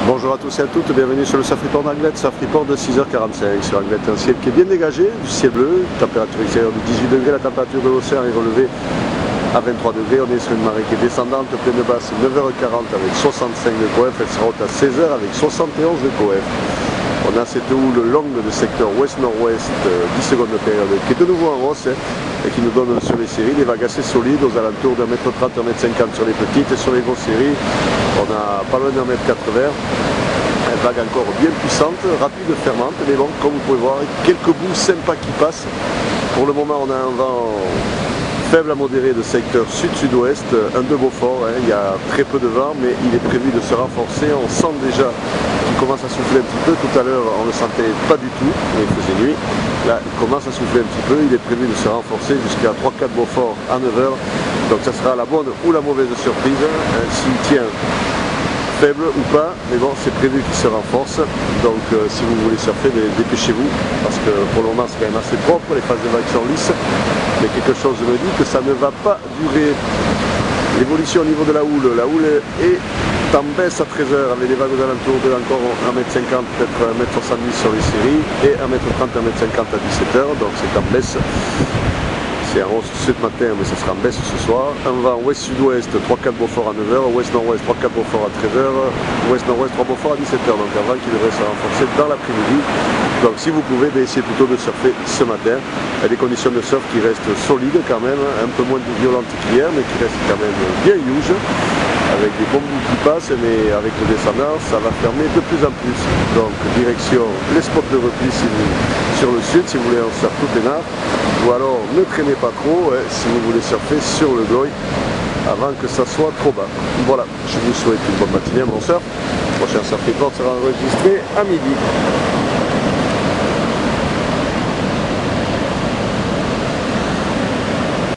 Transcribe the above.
Bonjour à tous et à toutes, bienvenue sur le Surfreport d'Anglet, Surfreport de 6h45 sur Anglet, un ciel qui est bien dégagé, du ciel bleu, température extérieure de 18 degrés, la température de l'océan est relevée à 23 degrés, on est sur une marée qui est descendante, pleine basse 9h40 avec 65 de coef, elle sera haute à 16h avec 71 de coef. On a cette houle longue de secteur ouest-nord-ouest, 10 secondes de période, qui est de nouveau en hausse et qui nous donne sur les séries des vagues assez solides aux alentours d'un mètre 30, 1m50 sur les petites et sur les grosses séries, on a pas loin d'un mètre 80. Une vague encore bien puissante, rapide, fermante, mais bon, comme vous pouvez voir, quelques bouts sympas qui passent. Pour le moment, on a un vent faible à modéré de secteur sud-sud-ouest, un de Beaufort, il y a très peu de vent, mais il est prévu de se renforcer. On sent déjà qu'il commence à souffler un petit peu. Tout à l'heure, on ne le sentait pas du tout, mais il faisait nuit. Là, il commence à souffler un petit peu. Il est prévu de se renforcer jusqu'à 3-4 Beaufort à 9h. Donc ça sera la bonne ou la mauvaise surprise. S'il tient faible ou pas, mais bon, c'est prévu qu'il se renforce. Donc si vous voulez surfer, dépêchez-vous, parce que pour le moment c'est quand même assez propre, les phases de vagues sont lisses, mais quelque chose me dit que ça ne va pas durer. L'évolution au niveau de la houle est en baisse à 13h avec des vagues aux alentours de encore 1m50, peut-être 1m70 sur les séries, et 1m30, 1m50 à 17h, donc c'est en baisse. C'est en hausse ce matin, mais ça sera en baisse ce soir. Un vent ouest-sud-ouest, 3-4 Beaufort à 9h, ouest-nord-ouest, 3-4 Beaufort à 13h, ouest-nord-ouest, 3 Beaufort à 17h. Donc un vent qui devrait se renforcer dans l'après-midi. Donc si vous pouvez, essayez plutôt de surfer ce matin. Il y a des conditions de surf qui restent solides quand même, un peu moins violentes qu'hier, mais qui restent quand même bien huge, avec des bons bouts qui passent, mais avec le descendant, ça va fermer de plus en plus. Donc direction les spots de repli sur le sud, si vous voulez en surf tout peinard, ou alors ne traînez pas trop si vous voulez surfer sur le Goy avant que ça soit trop bas. Voilà, je vous souhaite une bonne matinée, un bon surf. Le prochain Surfreport sera enregistré à midi.